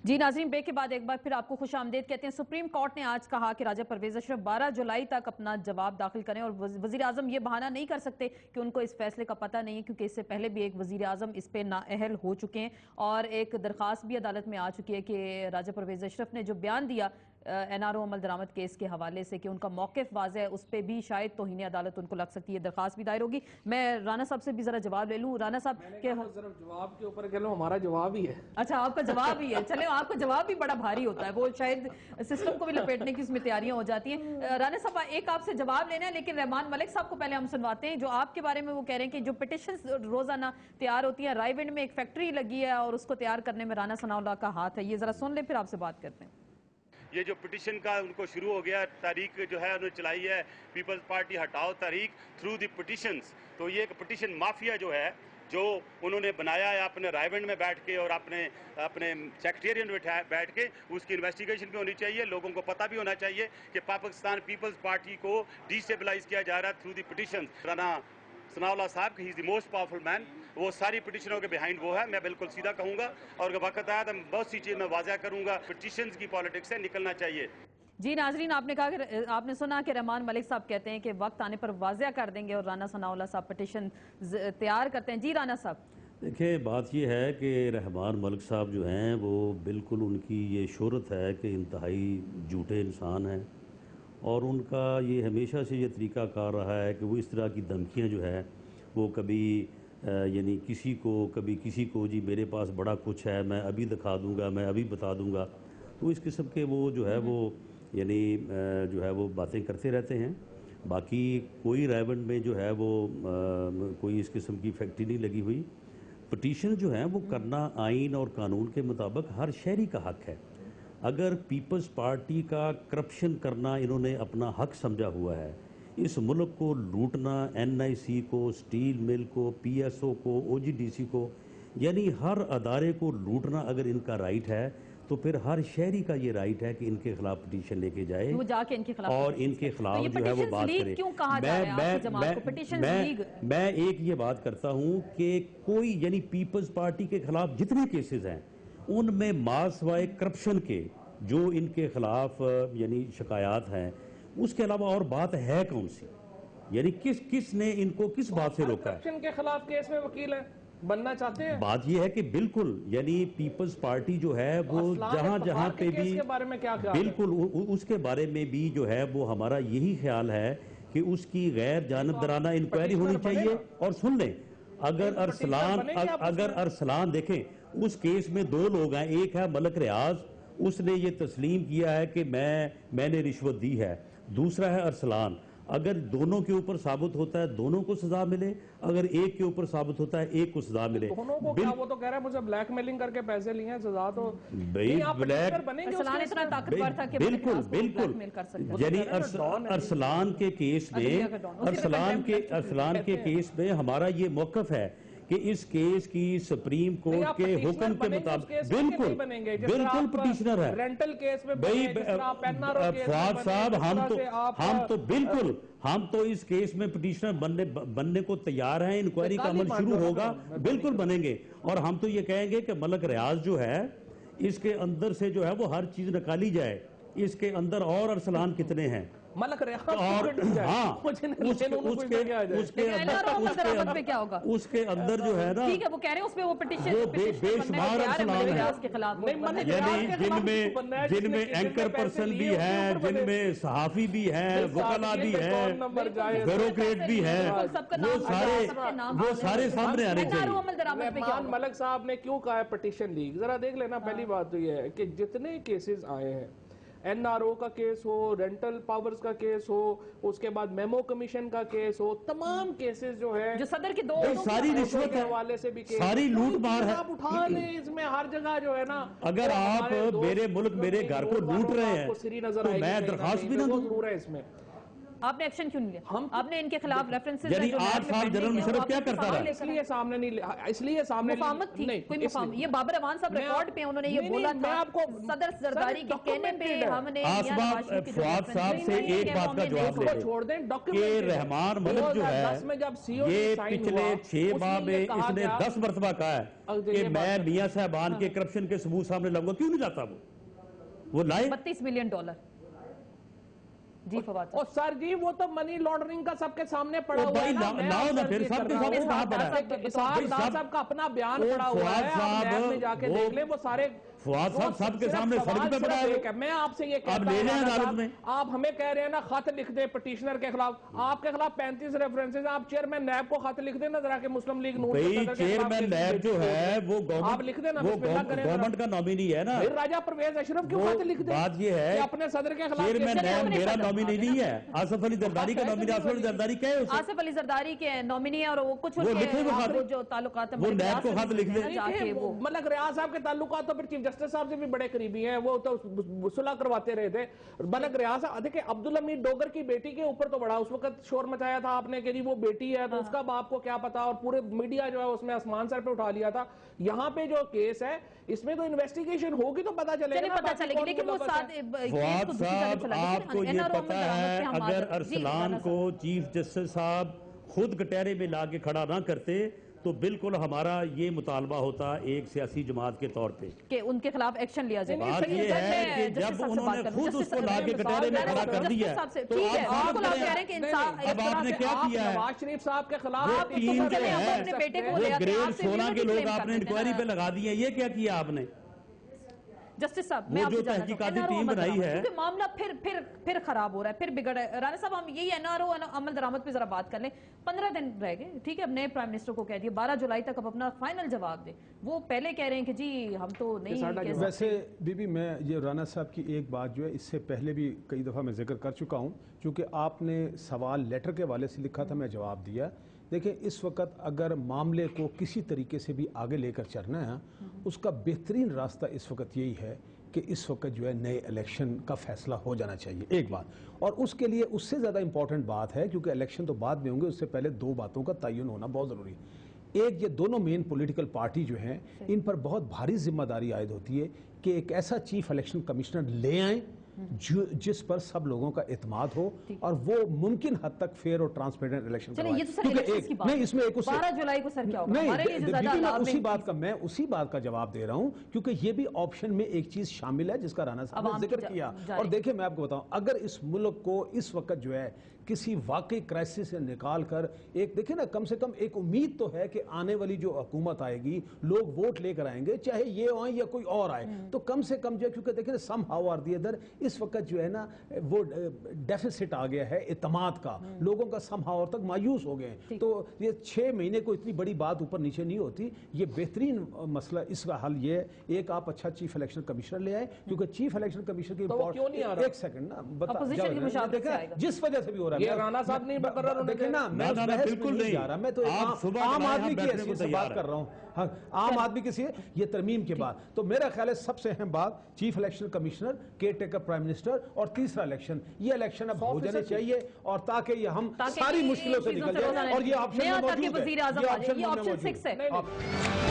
जी नाज़रीन, ब्रेक के बाद एक बार फिर आपको खुश आमदेद कहते हैं। सुप्रीम कोर्ट ने आज कहा कि राजा परवेज अशरफ 12 जुलाई तक अपना जवाब दाखिल करें और वज़ीर आज़म ये बहाना नहीं कर सकते कि उनको इस फैसले का पता नहीं है, क्योंकि इससे पहले भी एक वज़ीर आज़म इस पे नाअहल हो चुके हैं और एक दरख्वास्त भी अदालत में आ चुकी है कि राजा परवेज अशरफ ने जो बयान दिया NRO अमल दरामद केस के हवाले से कि उनका मौक़िफ़ वाज़ेह है, उस पर भी शायद तौहीन अदालत उनको लग सकती है, दरख्वास्त भी दायर होगी। मैं राना साहब से भी ज़रा जवाब ले लूँ। राना साहब के जवाब के ऊपर कह लो, हमारा जवाब ही है। अच्छा, आपका जवाब ही है। चले, आपका जवाब भी बड़ा भारी होता है, वो शायद सिस्टम को भी लपेटने की उसमें तैयारियां हो जाती हैं। राना साहब, एक आपसे जवाब लेना है, लेकिन रहमान मलिक साहब को पहले हम सुनवाते हैं जो आपके बारे में वो कह रहे हैं कि जो पिटिशन रोजाना तैयार होती है, रायविंड में एक फैक्ट्री लगी है और उसको तैयार करने में राना सनाउल्लाह का हाथ है। ये जरा सुन ले, फिर आपसे बात करते हैं। ये जो पिटिशन का उनको शुरू हो गया, तारीख जो है उन्होंने चलाई है पीपल्स पार्टी हटाओ तारीख थ्रू द पिटिशंस। तो ये एक पिटिशन माफिया जो है, जो उन्होंने बनाया है अपने रायविंड में बैठ के और अपने सेक्रेटेरिएट में बैठ के, उसकी इन्वेस्टिगेशन भी होनी चाहिए। लोगों को पता भी होना चाहिए कि पाकिस्तान पीपल्स पार्टी को डिस्टेबलाइज किया जा रहा है through the petitions. Rana Sanaullah साहब, he is the most powerful man, वो सारी पिटिशनों के बिहाइंड वो है। मैं बिल्कुल सीधा कहूंगा और वक्त आया तो बहुत सी चीज़ मैं वाज़ह करूंगा। पिटिशंस की पॉलिटिक्स से निकलना चाहिए। जी नाजरीन, आपने कहा कि आपने सुना कि रहमान मलिक साहब कहते हैं कि वक्त आने पर वाज़ह कर देंगे और राना सनाउल्लाह साहब पिटिशन तैयार करते हैं। जी राना साहब, देखिए, बात ये है कि रहमान मलिक साहब जो हैं वो बिल्कुल, उनकी ये शोहरत है कि इंतहाई झूठे इंसान हैं और उनका ये हमेशा से ये तरीका कार रहा है कि वो इस तरह की धमकियाँ जो है वो कभी यानी किसी को, कभी किसी को, जी मेरे पास बड़ा कुछ है, मैं अभी दिखा दूंगा, मैं अभी बता दूंगा। तो इस किस्म के वो जो है वो यानी जो है वो बातें करते रहते हैं। बाकी कोई रायविंड में जो है वो कोई इस किस्म की फैक्ट्री नहीं लगी हुई। पिटीशन जो है वो करना आइन और कानून के मुताबिक हर शहरी का हक है। अगर पीपल्स पार्टी का करप्शन करना इन्होंने अपना हक समझा हुआ है, इस मुल्क को लूटना, NIC को, स्टील मिल को, PSO को, OGDC को, यानी हर अदारे को लूटना अगर इनका राइट है तो फिर हर शहरी का ये राइट है कि इनके खिलाफ पिटीशन लेके जाए वो जाके इनके खिलाफ और इनके खिलाफ जो है वो बात करे। मैं एक ये बात करता हूँ कि कोई यानी पीपल्स पार्टी के खिलाफ जितने केसेस हैं उनमें मासवाए करप्शन के जो इनके खिलाफ यानी शिकायत हैं, उसके अलावा और बात है कौन सी? यानी किसने इनको किस बात से रोका है? करप्शन के खिलाफ केस में वकील है, बनना चाहते हैं। बात यह है कि बिल्कुल यानी पीपल्स पार्टी जो है वो जहां पे भी के बारे में क्या बिल्कुल उसके बारे में भी जो है वो हमारा यही ख्याल है कि उसकी गैर जानिबदाराना इंक्वायरी होनी चाहिए। और सुन लें, अगर अरसलान देखें, उस केस में दो लोग हैं, एक है मलक रियाज, उसने ये तस्लीम किया है कि मैंने रिश्वत दी है, दूसरा है अरसलान। अगर दोनों के ऊपर साबित होता है दोनों को सजा मिले, अगर एक के ऊपर साबित होता है एक को सजा मिले। दोनों को क्या? वो तो कह रहा है मुझे ब्लैकमेलिंग करके पैसे लिए हैं, सजा तो बिल्कुल यानी अरसलान के केस में हमारा ये मौकफ है कि इस केस की सुप्रीम कोर्ट के हुक्म के मुताबिक बिल्कुल पिटिशनर है। रेंटल केस में भाई फवाद साहब, हम तो इस केस में पिटिशनर बनने को तैयार हैं। इंक्वायरी का अमल शुरू होगा, बिल्कुल बनेंगे। और हम तो ये कहेंगे कि मलक रियाज जो है इसके अंदर से जो है वो हर चीज निकाली जाए, इसके अंदर और अरसलान कितने हैं मलक रियाज और उसके अंदर जो है ना, ठीक है, वो कह रहे हैं उसमें वो पिटीशन बेशुमार अरसलान के खिलाफ, यानी जिनमें एंकर पर्सन भी है, जिनमें सहाफी भी है, वकला भी है, ब्यूरोक्रेट भी है, वो सारे सामने आने चाहिए। मलक साहब ने क्यों कहा है पिटीशन लीग? जरा देख लेना। पहली बात तो ये है कि जितने केसेस आए हैं, NRO का केस हो, रेंटल पावर्स का केस हो, उसके बाद मेमो कमीशन का केस हो, तमाम केसेस जो है, जो सदर के दो सारी रिश्वत के हवाले से भी केस, सारी लूट मार है, आप उठा लें। इसमें हर जगह जो है ना, अगर आप मेरे मुल्क मेरे घर को लूट रहे हैं तो मैं दरखास्त भी ना दूं। जरूर है इसमें। آپ نے ایکشن کیوں نہیں لیا؟ آپ نے ان کے خلاف ریفرنسز یعنی 8 سال جنرل مشرف کیا کرتا رہا؟ اس لیے سامنے نہیں، اس لیے سامنے مفاہمت تھی کوئی مفاہمت؟ یہ بابر اعوان صاحب ریکارڈ پہ انہوں نے یہ بولا تھا صدر زرداری کے کہنے پہ ہم نے فواد صاحب سے ایک بات کا جواب لے دیں کہ رحمان ملک جو ہے یہ پچھلے 6 ماہ میں اس نے 10 مرتبہ کہا ہے کہ میں میاں صاحبان کے کرپشن کے ثبوت سامنے لاؤں گا. کیوں نہیں جاتا وہ لائے $32 ملین. جی فواد اور سر جی وہ تو منی لانڈرنگ کا سب کے سامنے پڑا ہوا ہے نا. لاؤ نا پھر سب کے سامنے کہاں پڑا ہے؟ اسحاق ڈار صاحب کا اپنا بیان پڑا ہوا ہے، آپ نیب میں جا کے دیکھ لیں. وہ سارے فواد صاحب سب کے سامنے سڑک پہ پڑا ہے. میں آپ سے یہ کہتا ہوں آپ ہمیں کہہ رہے ہیں نا خط لکھ دیں پٹیشنر کے خلاف، آپ کے خلاف 35 ریفرنسز ہیں. آپ چیئرمین نیب کو خط لکھ دیں نا ذرا کہ مسلم لیگ نون چیئرمین نیب جو ہے وہ گورنمنٹ کا نامینی ہے نا. راجہ پرویز اشرف کیوں خط لکھ دیں؟ بات یہ ہے اپنے صدر کے خلاف چیئرمین نیب میرا نامینی نہیں ہے، آصف علی زرداری کا نامینی. آصف علی زرداری کیا ہے؟ آصف علی زرداری کے نامینی ہے اور وہ کچھ جو تعلقات وہ نیب کو خط لکھ دیں. ملک ریاض صاحب کے تعلقات تو پھر چیف جسٹس صاحب سے بھی بڑے قریبی ہیں، وہ تو صلح کرواتے رہے تھے. ملک ریاض دیکھیں عبدالحمید ڈوگر کی بیٹی کے اوپر تو بڑا اس وقت شور مچایا تھا آپ نے کہ وہ بیٹی ہے تو اس کا باپ کو کیا پتا، اور پورے میڈیا جو ہے اس میں آسمان سر پہ اٹھا لیا تھا. یہاں پہ جو کیس ہے اس میں تو انویسٹیگیشن ہوگی تو پتا چلے گا. لیکن وہ فواد صاحب آپ کو یہ پتا ہے اگر ارسلان کو چیف جسٹس صاحب خود کٹہرے میں لا کے کھڑا نہ کرتے تو بالکل ہمارا یہ مطالبہ ہوتا ایک سیاسی جماعت کے طور پہ کہ ان کے خلاف ایکشن لیا جائے. بات یہ ہے کہ جب انہوں نے خود اس کو لا کے کٹہرے میں کھڑا کر دیا تو اب آپ نے کیا کیا ہے؟ نواز شریف صاحب کے خلاف وہ ٹیم جو ہے وہ گریڈ 16 کے لوگ آپ نے انکوائری پہ لگا دیے. یہ کیا کیا آپ نے؟ جسٹس صاحب وہ جو تحقیقاتی ٹیم بنائی ہے کیونکہ معاملہ پھر خراب ہو رہا ہے، پھر بگڑ رہا ہے. رانا صاحب ہم یہی NRO عمل درآمد پہ ذرا بات کر لیں. 15 دن رہ گئے، ٹھیک ہے، اب نئے پرائم منسٹر کو کہہ دیا 12 جولائی تک اب اپنا فائنل جواب دے. وہ پہلے کہہ رہے ہیں کہ جی ہم تو نہیں. ویسے بی میں یہ رانا صاحب کی ایک بات جو ہے اس سے پہلے بھی کئی دفعہ میں ذکر کر چکا ہوں، چونکہ آپ نے سوال لیٹر کے حوالے سے لکھا تھا، میں جواب دیا. دیکھیں اس وقت اگر معاملے کو کسی طریقے سے بھی آگے لے کر چلنا ہے اس کا بہترین راستہ اس وقت یہی ہے کہ اس وقت جو ہے نئے الیکشن کا فیصلہ ہو جانا چاہیے. ایک بات، اور اس کے لیے اس سے زیادہ امپورٹنٹ بات ہے کیونکہ الیکشن تو بعد میں ہوں گے، اس سے پہلے 2 باتوں کا تعین ہونا بہت ضروری ہے. ایک، یہ دونوں مین پولیٹیکل پارٹی جو ہیں ان پر بہت بھاری ذمہ داری عائد ہوتی ہے کہ ایک ایسا چیف الیکشن کمشنر لے آئیں جس پر سب لوگوں کا اعتماد ہو اور وہ ممکن حد تک فیئر اور ٹرانسپیرنٹ الیکشن نہیں. اس میں 12 جولائی کو سر کیا ہوگا؟ میں اسی بات کا جواب دے رہا ہوں کیونکہ یہ بھی آپشن میں ایک چیز شامل ہے جس کا رانا صاحب نے ذکر کیا. اور دیکھیں میں آپ کو بتاؤں، اگر اس ملک کو اس وقت جو ہے کسی واقعی کرائسس سے نکال کر ایک دیکھیں نا کم سے کم ایک امید تو ہے کہ آنے والی جو حکومت آئے گی لوگ ووٹ لے کر آئیں گے، چاہے یہ آئیں یا کوئی اور آئے، تو کم سے کم جو ہے کیونکہ دیکھیں somehow are the other اس وقت جو ہے نا وہ ڈیفیسٹ آ گیا ہے اعتماد کا، لوگوں کا سم ہاؤ اور تک مایوس ہو گئے ہیں. تو یہ 6 مہینے کو اتنی بڑی بات اوپر نیچے نہیں ہوتی. یہ بہترین مسئلہ اس کا حل یہ ہے، ایک آپ اچھا چیف الیکشن کمشنر لے آئے کیونکہ چیف الیکشن کمشنر کی ایک سیکنڈ نا جس وجہ سے بھی ہو رہا ہے دیکھیں نا میں بالکل نہیں جا رہا، میں تو عام آدمی کی حیثیت سے بات کر رہا ہوں. عام آدمی کی حیثیت یہ ترمیم کے بعد تو میرا خیال ہے سب سے اہم بات chief election commissioner, care taker prime minister اور تیسرا الیکشن. یہ الیکشن اب ہو جانے چاہیے اور تاکہ یہ ہم ساری مشکلوں سے نکل جائیں اور یہ آپشن موجود ہے.